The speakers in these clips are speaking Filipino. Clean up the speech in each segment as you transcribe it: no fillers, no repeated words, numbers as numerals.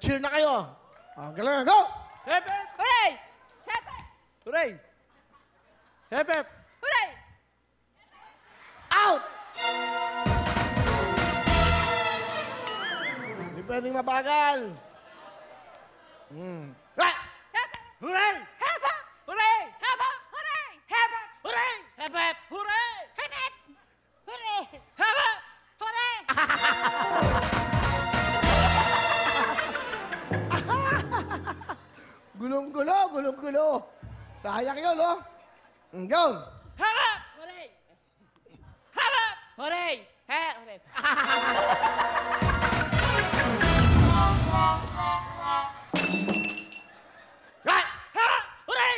Mag-cheer na kayo. Galing, go! Hep, hep! Hooray! Hep, hep! Hooray! Hep, hep! Hooray! Out! Hindi pwedeng mabagal. Ah! Hep, hep! Hooray! Hep, hep! Hooray! Hep, hep! Hooray! Hep, hep! Hooray! Hep, hep! Hooray! Hep, hep! Hooray! Hep, hep! Hooray! Gulong-gulo, gulong-gulo. Sayang yun, oh. Go! Hep, hep! Hooray! Hep, hep! Hooray! Hep, hooray! Right! Hep, hep! Hooray!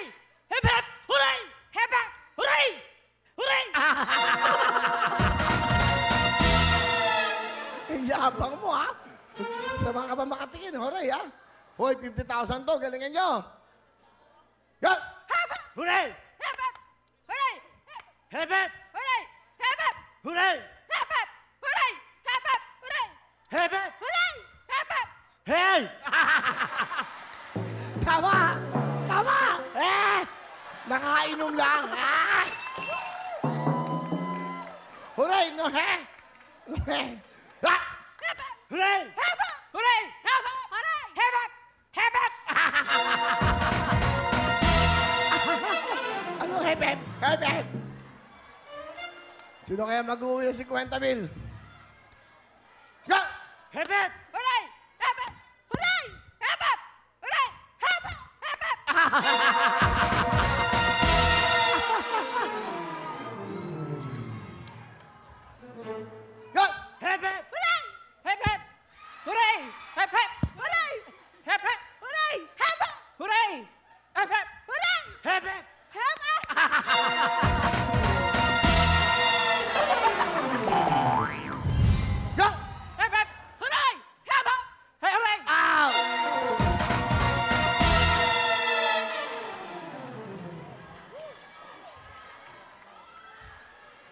Hep, hep! Hooray! Hep, hep! Hooray! Hooray! Yabang mo, ha? Sa mga ka pa makatingin, horay, ha? Hoy, 50,000 to. Galingan nyo. Go! Hooray! Hep, hep! Hooray! Hep, hep! Hooray! Hep, hep! Hooray! Hep, hep! Hooray! Hep, hep! Hooray! Hep, hep! Hooray! Hep, hep! Hey! Tama! Tama! Nakainom lang. Horay, no, he? No, he? Ah! Hep, hep! Hooray! Hep, hep! Hooray! Hep, hep! Hooray! Hep, hep! Hep, hep! Ano, hep, hep? Hep, hep? Sino kaya mag-uwi ng 50 mil? Go! Hep, hep! Hooray! Hep, hep! Hooray! Hep, hep! Hooray! Hep, hep! Hep, hep! Go! Hep, hep! Hooray! Hep, hep! Hooray! Hep, hep! Hooray! Hep, hep! Hooray! Hep, hep! Hooray! Hep, hep! Hooray! Hep, hep! Hep, hep! Go! Hep, hep! Hooray! Hep, hep! Hey, hooray! Out!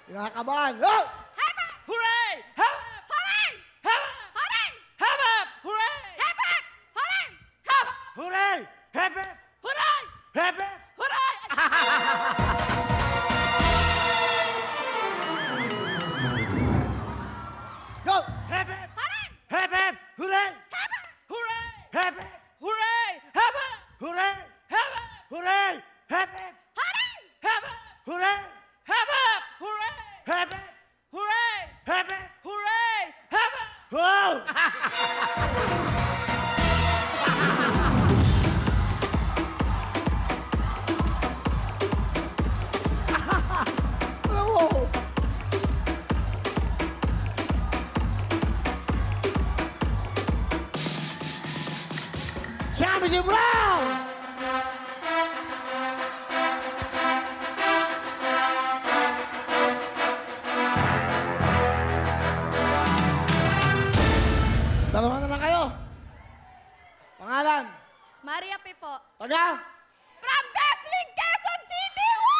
Kinakabahan. Go! Hooray! Hep, hep! Hooray! Hep, Hooray! hep! Hooray! Hep, hep! Hooray! Hep, Hooray! Hep, hep! hooray! Hep, hep! Hooray! Go! Hep, hep! Hooray! Hep, hep! Hooray! Hep, hep! Hooray! Hep, hep! Hooray! Hep, hep! Hooray! Hep, hep! Hooray! Hep, hep! Hooray! Hep, hep! Hooray! Hep, hep! Hooray! Hep, hep! Hooray! Hep, hep! Hooray! Hep, hep! Wow! Bravo! Championship round! Dalawa na lang kayo. Pangalan? Maria P. po. Taga? From Besling, Quezon City! Woo!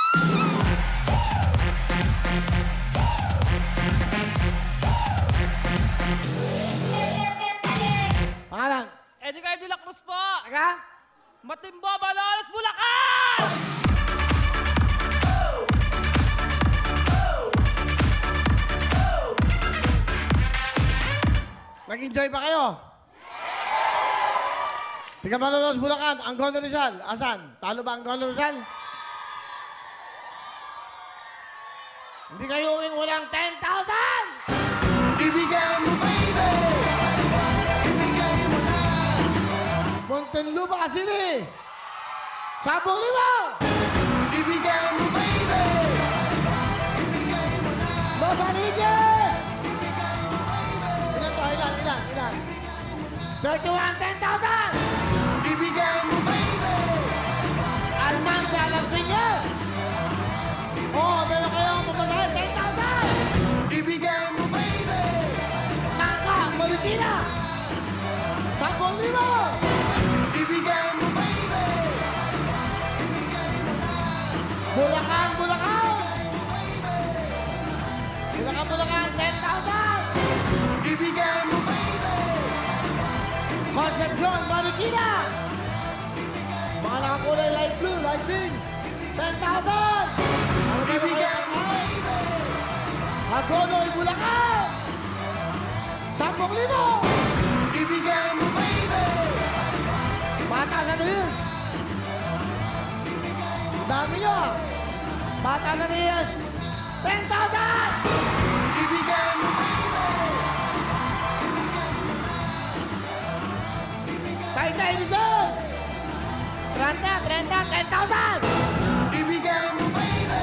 Pangalan? Edgar de la Cruz po! Taga? Matimbo, Malolos, Bulacan! Nag-enjoy ba kayo? Tiga Malolos, Bulacan, Angono Rizal. Asan? Talo ba Angono Rizal? Hindi kayo uwing walang 10,000! Ibigay mo, baby! Ibigay mo na! Montenlupa City! 10,000! Ibigay mo, baby! Ibigay mo na! Mabaliges! Ibigay mo, baby! Ilan to? Ilan? 31, 10,000! Ibigay mo, baby! Almanza, Las Piñas! Oo, meron kayong mapasahin, 10,000! Ibigay mo, baby! Naka, Marikina! 10,000! Ibigay mo, baby! Ibigay mo na! Bulacan! Bulacan, 10,000! Ibigay mo, baby! Concepcion, Patron, Marikina! Mga nakakulay light blue, light green. 10,000! Ano bibigyan mo? Agonoy, Bulacan! 10,000! Ibigay mo, baby! Bata sa Hills! Dami nyo! Bata sa Hills! 10,000! Ibigay mo, Tay-tay, Edison! 30, 10,000! Ibigay mo, baby!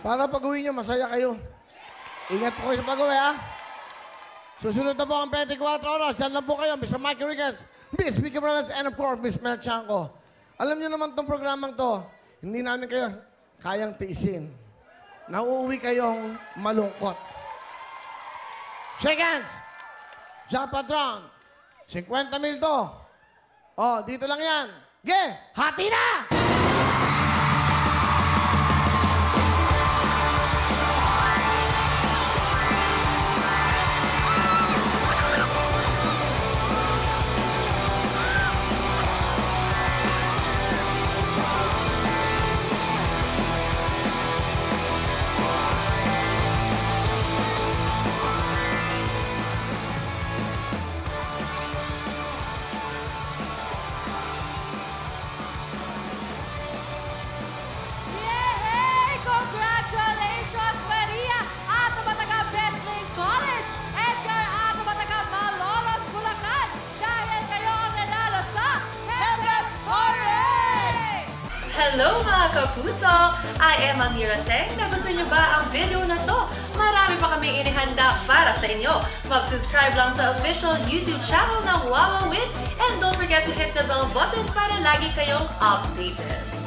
Para pag-uwi nyo, masaya kayo. Ingat po kayo sa pag-uwi, ha? Susunod na po ang 24 oras. Diyan lang po kayo, Mr. Mike Enriquez, Miss Vicky Morales, and of course, Miss Mel Chanco. Alam niyo naman tong programang to, hindi namin kayo kayang tiisin. Nauuwi kayong malungkot. Shake hands! Jean Patron, 50,000 to. Oh, dito lang yan. Ge, hati na! Yay! Congratulations, Maria at Mataga Besling College, Edgar at Mataga Malolos, Bulacan, dahil kayo ang nanalo sa Hep Hooray! Hello mga kapuso! I am Amira Teng. Nagustuhan niyo ba ang video na to? Marami pa kami inihanda para sa inyo. Mag-subscribe lang sa official YouTube channel ng Wawa Wins and don't forget to hit the bell button para lagi kayong updated.